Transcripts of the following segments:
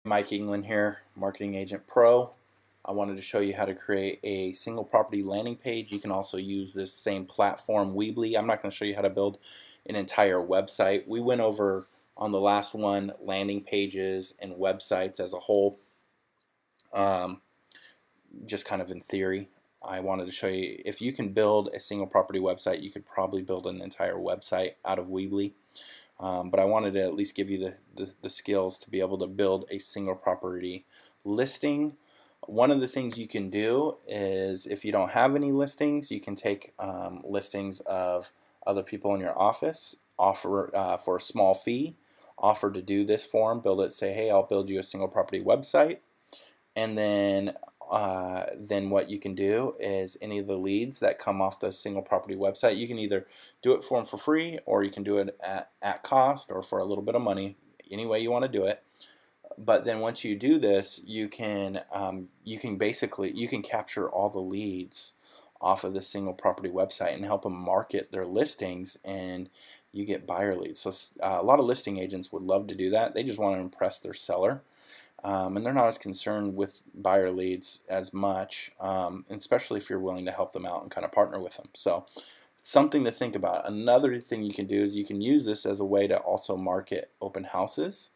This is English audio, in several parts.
Mike England here, Marketing Agent Pro. I wanted to show you how to create a single property landing page. You can also use this same platform, Weebly. I'm not going to show you how to build an entire website. We went over on the last one landing pages and websites as a whole, just kind of in theory. I wanted to show you if you can build a single property website, you could probably build an entire website out of Weebly. But I wanted to at least give you the skills to be able to build a single property listing. One of the things you can do is, if you don't have any listings, you can take listings of other people in your office, offer for a small fee, offer to do this for them, build it, say, hey, I'll build you a single property website. And then what you can do is any of the leads that come off the single property website, you can either do it for them for free, or you can do it at cost or for a little bit of money, any way you want to do it. But then once you do this, you can capture all the leads off of the single property website and help them market their listings, and you get buyer leads. So a lot of listing agents would love to do that. They just want to impress their seller. And they're not as concerned with buyer leads as much, especially if you're willing to help them out and kind of partner with them. So it's something to think about. Another thing you can do is you can use this as a way to also market open houses.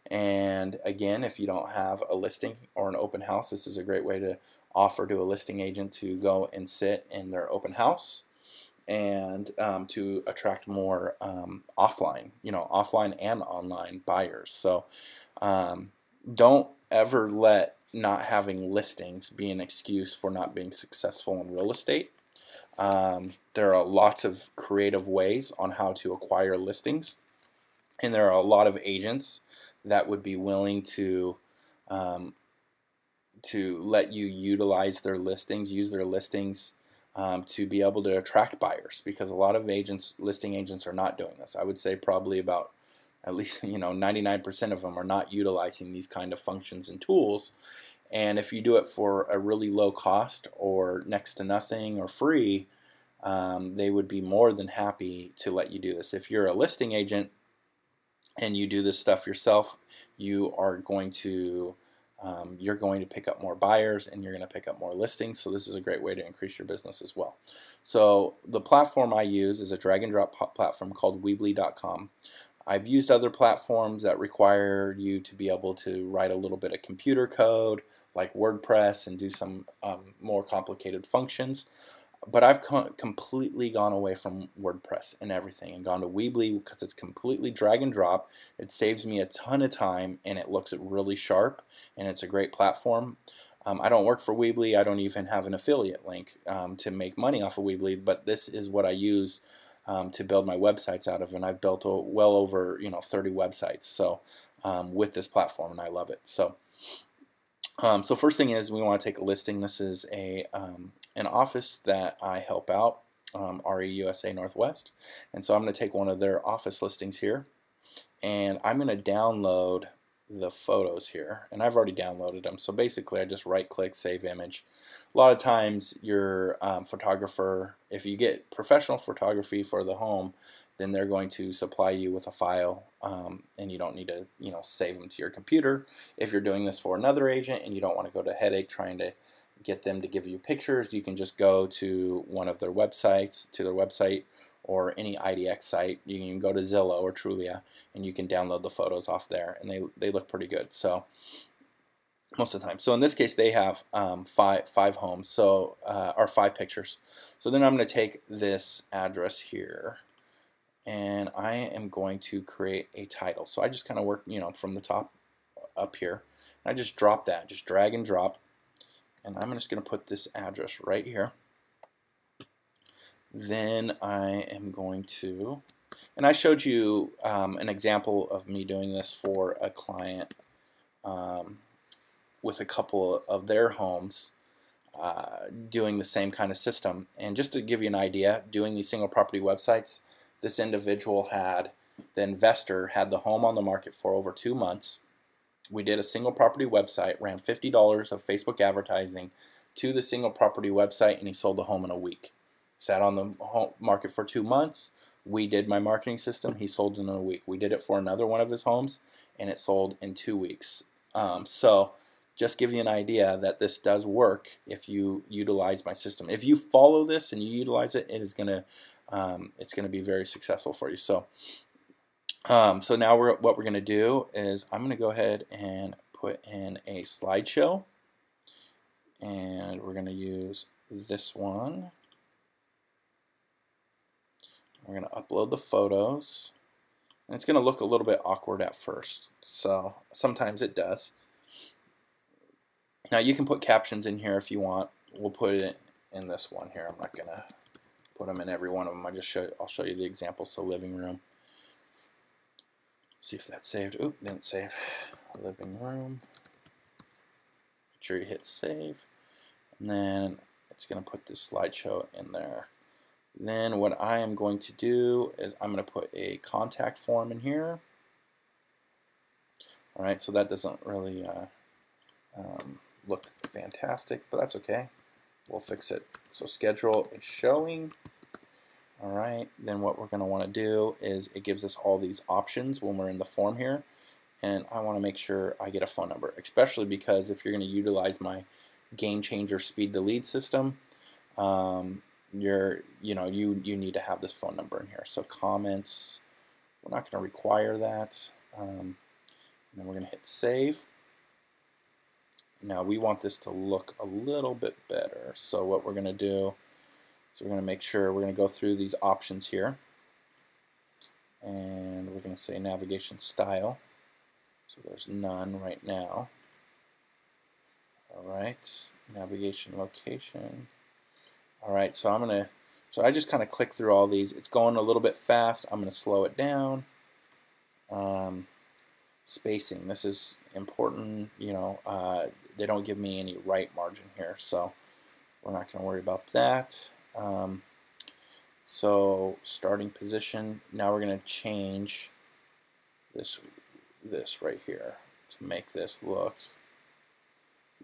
And again, if you don't have a listing or an open house, this is a great way to offer to a listing agent to go and sit in their open house and to attract more offline and online buyers. So don't ever let not having listings be an excuse for not being successful in real estate. There are lots of creative ways on how to acquire listings, and there are a lot of agents that would be willing to let you utilize their listings, use their listings to be able to attract buyers, because a lot of listing agents are not doing this. I would say probably about at least 99% of them are not utilizing these kind of functions and tools. And if you do it for a really low cost or next to nothing or free, they would be more than happy to let you do this. If you're a listing agent and you do this stuff yourself, you are going to pick up more buyers, and you're going to pick up more listings. So this is a great way to increase your business as well. So the platform I use is a drag and drop platform called Weebly.com. I've used other platforms that require you to be able to write a little bit of computer code like WordPress and do some more complicated functions. But I've completely gone away from WordPress and everything and gone to Weebly because it's completely drag and drop. It saves me a ton of time, and it looks really sharp, and it's a great platform. I don't work for Weebly. I don't even have an affiliate link to make money off of Weebly, but this is what I use to build my websites out of, and I've built well over 30 websites so with this platform, and I love it. So first thing is, we want to take a listing. This is an office that I help out, RE USA Northwest, and so I'm going to take one of their office listings here, and I'm going to download the photos here, and I've already downloaded them. So basically I just right click, save image. A lot of times your photographer, if you get professional photography for the home, then they're going to supply you with a file, and you don't need to save them to your computer. If you're doing this for another agent and you don't want to go to headache trying to get them to give you pictures, you can just go to one of their websites, or any IDX site. You can go to Zillow or Trulia, and you can download the photos off there, and they look pretty good. So most of the time. So in this case, they have five homes, so or 5 pictures. So then I'm going to take this address here, and I am going to create a title. So I just kind of work from the top up here. I just drop that, just drag and drop, and I'm just going to put this address right here. Then I am going to, and I showed you an example of me doing this for a client with a couple of their homes doing the same kind of system. And just to give you an idea, doing these single property websites, this individual the investor had the home on the market for over 2 months. We did a single property website, ran $50 of Facebook advertising to the single property website, and he sold the home in a week. Sat on the market for 2 months. We did my marketing system. He sold in a week. We did it for another one of his homes, and it sold in 2 weeks. So just give you an idea that this does work if you utilize my system. If you follow this and you utilize it, it is gonna it's gonna be very successful for you. So so now what we're gonna do is I'm gonna go ahead and put in a slideshow, and we're gonna use this one. We're gonna upload the photos. And it's going to look a little bit awkward at first, so sometimes it does. Now you can put captions in here if you want. We'll put it in this one here. I'm not going to put them in every one of them. I'll show you the example. So living room. See if that saved. Oop, didn't save. Living room. Make sure you hit save, and then it's going to put this slideshow in there. Then what I am going to do is I'm going to put a contact form in here. Alright, so that doesn't really look fantastic, but that's okay. We'll fix it. So schedule a showing. Alright, then what we're going to want to do is it gives us all these options when we're in the form here. And I want to make sure I get a phone number, especially because if you're going to utilize my Game Changer speed to lead system, you need to have this phone number in here. So comments, we're not going to require that. And then we're going to hit save. Now we want this to look a little bit better. So what we're going to do is we're going to make sure we're going to go through these options here, and we're going to say navigation style. So there's none right now. All right, navigation location. All right, so I just kind of click through all these. It's going a little bit fast. I'm going to slow it down. Spacing, this is important. They don't give me any right margin here, so we're not going to worry about that. So starting position. Now we're going to change this right here to make this look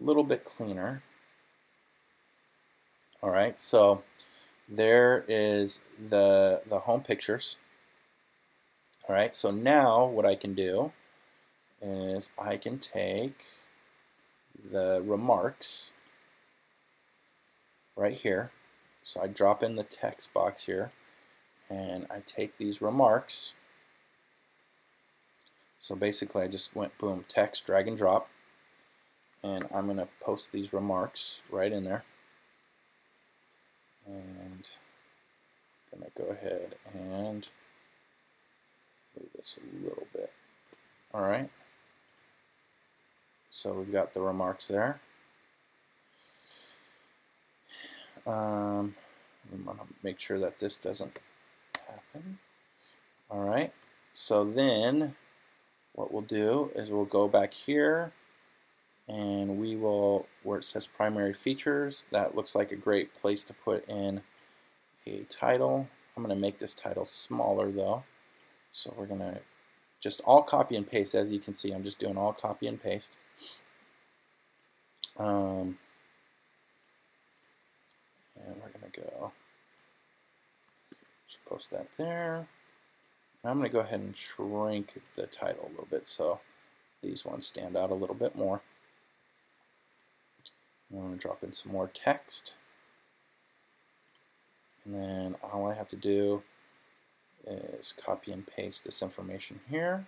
a little bit cleaner. Alright, so there is the home pictures. Alright, so now what I can do is I can take the remarks right here. So I drop in the text box here, and I take these remarks. So basically I just went boom, text, drag and drop, and I'm going to post these remarks right in there. And I'm going to go ahead and move this a little bit. Alright, so we've got the remarks there. We want to make sure that this doesn't happen. Alright, so then what we'll do is we'll go back here, and we will, where it says primary features, that looks like a great place to put in a title. I'm going to make this title smaller though, so we're going to just all copy and paste. As you can see, I'm just doing all copy and paste. And we're going to go just post that there. And I'm going to go ahead and shrink the title a little bit so these ones stand out a little bit more. I'm going to drop in some more text, and then all I have to do is copy and paste this information here.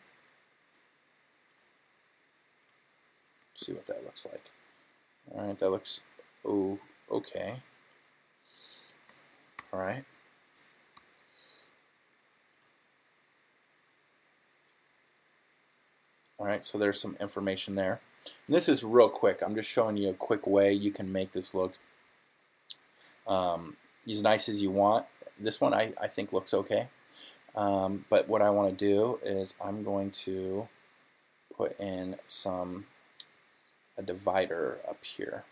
See what that looks like. Alright, that looks okay. Alright. Alright, so there's some information there. And this is real quick. I'm just showing you a quick way you can make this look as nice as you want. This one I think looks okay. But what I want to do is I'm going to put in a divider up here.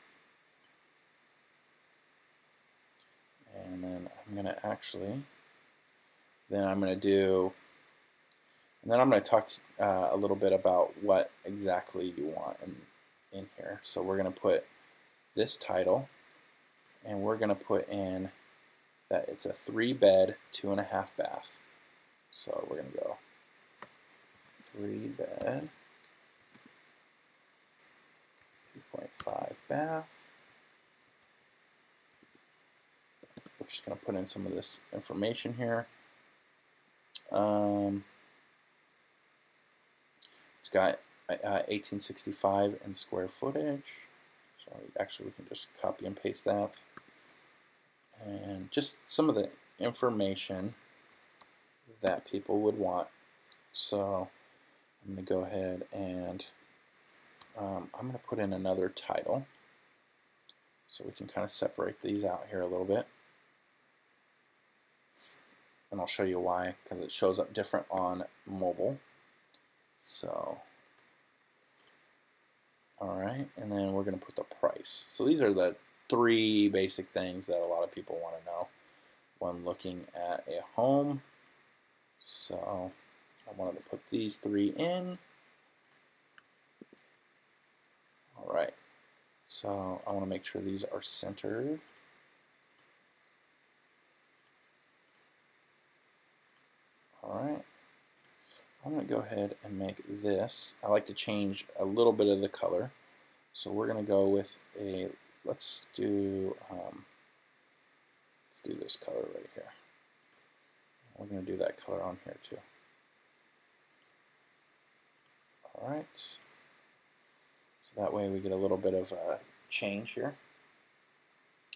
And then I'm going to actually, then I'm going to do, and then I'm going to talk a little bit about what exactly you want in here. So we're going to put this title, and we're going to put in that it's a 3-bed, 2.5 bath. So we're going to go 3-bed, 5 bath. We're just going to put in some of this information here. It's got 1865 in square footage. So actually we can just copy and paste that. And just some of the information that people would want. So I'm going to go ahead and I'm going to put in another title so we can kind of separate these out here a little bit. And I'll show you why, because it shows up different on mobile. So, alright, and then we're going to put the price. So these are the 3 basic things that a lot of people want to know when looking at a home. So I wanted to put these 3 in. Alright, so I want to make sure these are centered. Alright, I'm going to go ahead and make this. I like to change a little bit of the color. So we're going to go with a, let's do this color right here. We're going to do that color on here too. Alright, so that way we get a little bit of a change here.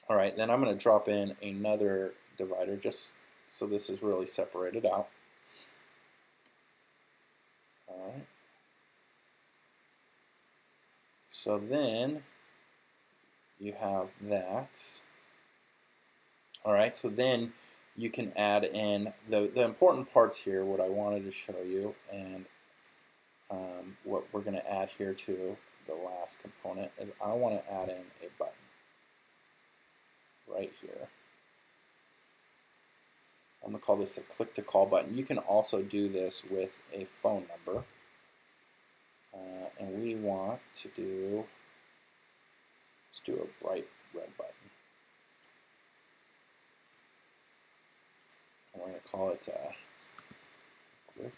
Alright, then I'm going to drop in another divider just so this is really separated out. Alright, so then you have that. Alright, so then you can add in the important parts here, what I wanted to show you, and what we're going to add here to the last component is I want to add in a button right here. I'm going to call this a click to call button. You can also do this with a phone number. And we want to do, let's do a bright red button. And we're going to call it click to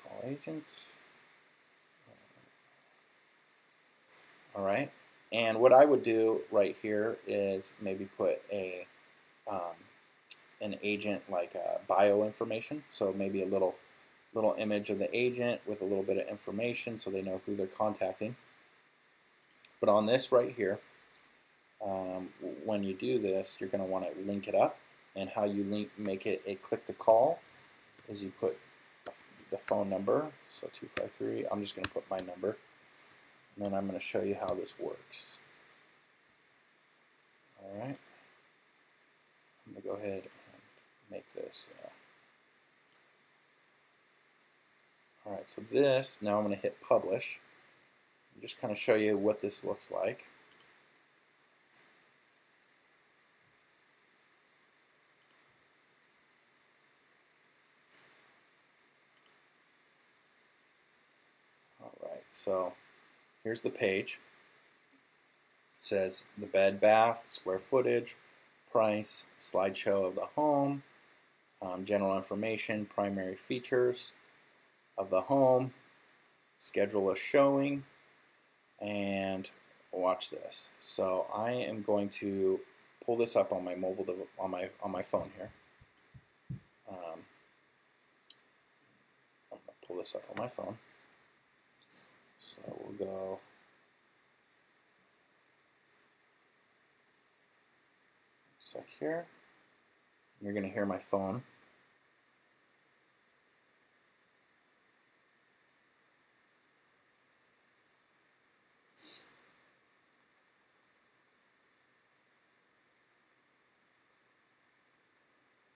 call agent. All right. And what I would do right here is maybe put a an agent like bio information. So maybe a little image of the agent with a little bit of information so they know who they're contacting. But on this right here, when you do this, you're going to want to link it up. And how you make it a click to call is you put the phone number. So 253. I'm just going to put my number. And then I'm going to show you how this works. Alright. I'm going to go ahead and make this. Alright, so this, now I'm going to hit publish. And just kind of show you what this looks like. Alright, so here's the page. It says the bed, bath, square footage, price, slideshow of the home, general information, primary features of the home, schedule a showing, and watch this. So I am going to pull this up on my mobile on my phone here. I'm going to pull this up on my phone. So we'll go. Sec here. You're going to hear my phone.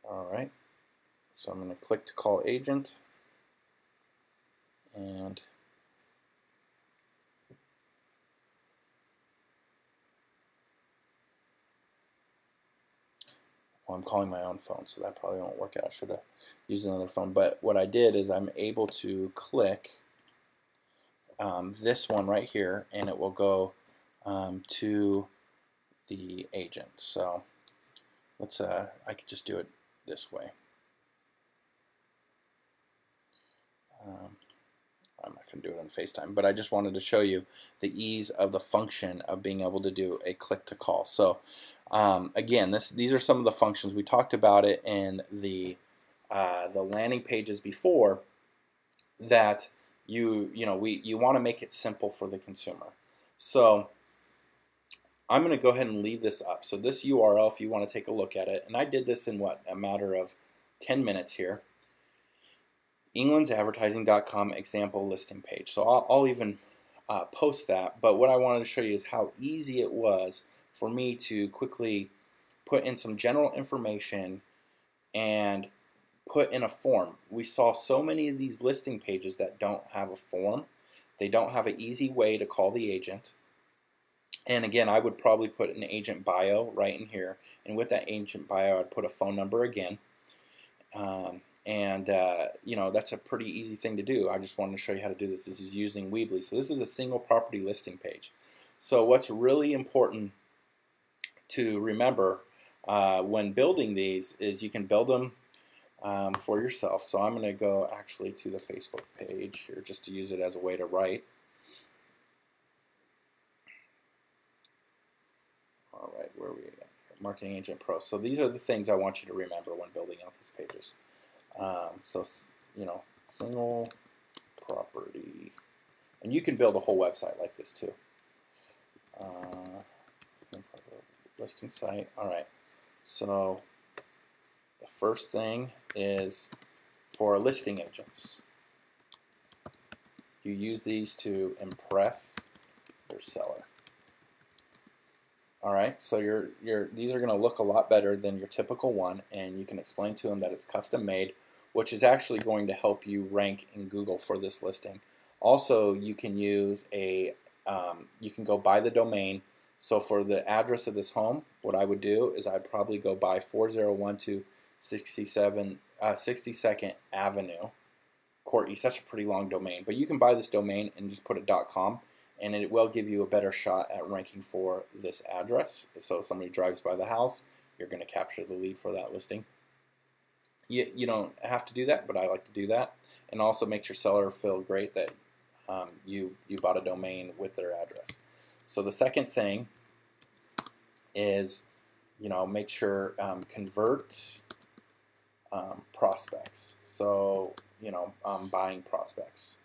Alright, so I'm going to click to call agent, and well, I'm calling my own phone, so that probably won't work out. I should have used another phone. But what I did is I'm able to click this one right here, and it will go to the agent. So let's I could just do it this way. I'm not going to do it on FaceTime, but I just wanted to show you the ease of the function of being able to do a click to call. So again, these are some of the functions. We talked about it in the landing pages before, that you want to make it simple for the consumer. So I'm going to go ahead and leave this up. So this URL, if you want to take a look at it, and I did this in a matter of 10 minutes here. englandsadvertising.com example listing page. So I'll even post that, but what I wanted to show you is how easy it was for me to quickly put in some general information and put in a form. We saw so many of these listing pages that don't have a form. They don't have an easy way to call the agent. And again, I would probably put an agent bio right in here, and with that agent bio I'd put a phone number again. That's a pretty easy thing to do. I just wanted to show you how to do this. This is using Weebly. So this is a single property listing page. So what's really important to remember when building these is you can build them for yourself. So I'm going to go actually to the Facebook page here just to use it as a way to write. All right, where are we at? Marketing Agent Pro. So these are the things I want you to remember when building out these pages. Single property, and you can build a whole website like this too. Listing site. All right. So the first thing is for listing agents. You use these to impress your seller. All right, so these are going to look a lot better than your typical one, and you can explain to them that it's custom made, which is actually going to help you rank in Google for this listing. Also, you can use you can go buy the domain. So for the address of this home, what I would do is I'd probably go buy 4012 62nd Avenue, Court East. That's a pretty long domain, but you can buy this domain and just put a .com, and it will give you a better shot at ranking for this address. So if somebody drives by the house, you're going to capture the lead for that listing. You don't have to do that, but I like to do that, and also makes your seller feel great that you bought a domain with their address. So the second thing is, make sure convert prospects. So buying prospects.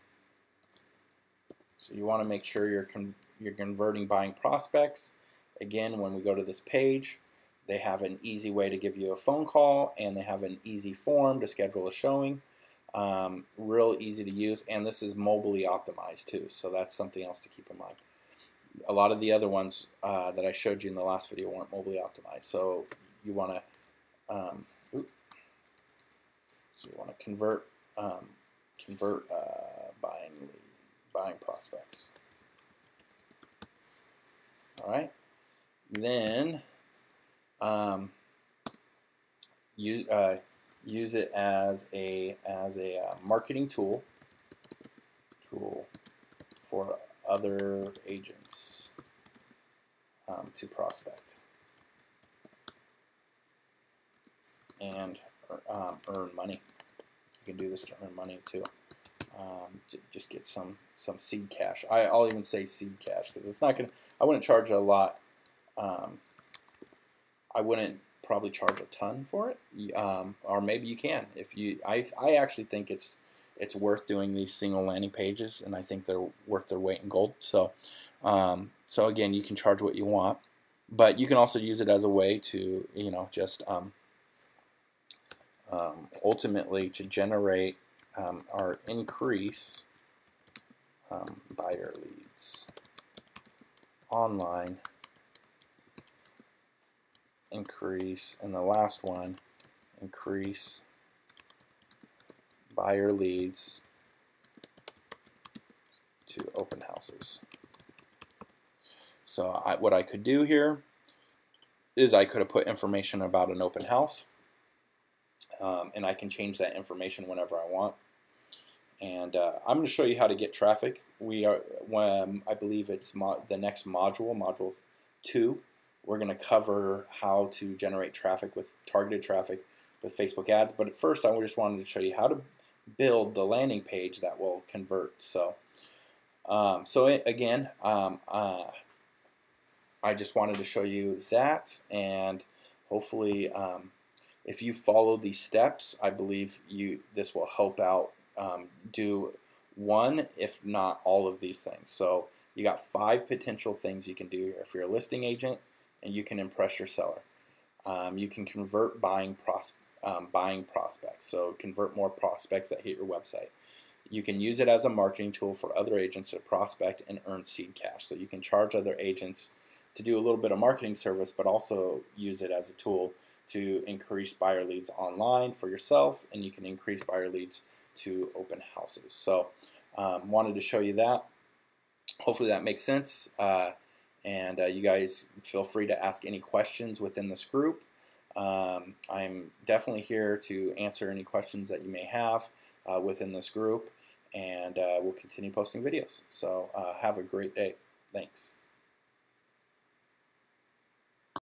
So you want to make sure you're converting buying prospects. Again, when we go to this page, they have an easy way to give you a phone call, and they have an easy form to schedule a showing. Real easy to use, and this is mobilely optimized too, so that's something else to keep in mind. A lot of the other ones that I showed you in the last video weren't mobilely optimized, so you want to convert buying prospects. All right, then use it as a marketing tool for other agents to prospect and earn money. You can do this to earn money too. Just get some seed cash. I'll even say seed cash because it's not gonna. I wouldn't charge a lot. I wouldn't probably charge a ton for it, or maybe you can. If you, I actually think it's worth doing these single landing pages, and I think they're worth their weight in gold. So, so again, you can charge what you want, but you can also use it as a way to, just ultimately to generate or increase buyer leads online. Increase, and the last one, increase buyer leads to open houses. So what I could do here is I could have put information about an open house, and I can change that information whenever I want. And I'm going to show you how to get traffic. I believe it's the next module, Module 2. We're going to cover how to generate traffic with targeted traffic with Facebook ads. But at first, I just wanted to show you how to build the landing page that will convert. So, again, I just wanted to show you that, and hopefully, if you follow these steps, I believe this will help out do one, if not all of these things. So you got 5 potential things you can do here. If you're a listing agent and you can impress your seller, you can convert buying prospects. So convert more prospects that hit your website. You can use it as a marketing tool for other agents to prospect and earn seed cash. So you can charge other agents to do a little bit of marketing service, but also use it as a tool to increase buyer leads online for yourself, and you can increase buyer leads to open houses. So wanted to show you that. Hopefully that makes sense. And you guys feel free to ask any questions within this group. I'm definitely here to answer any questions that you may have within this group, and we'll continue posting videos. So have a great day. Thanks.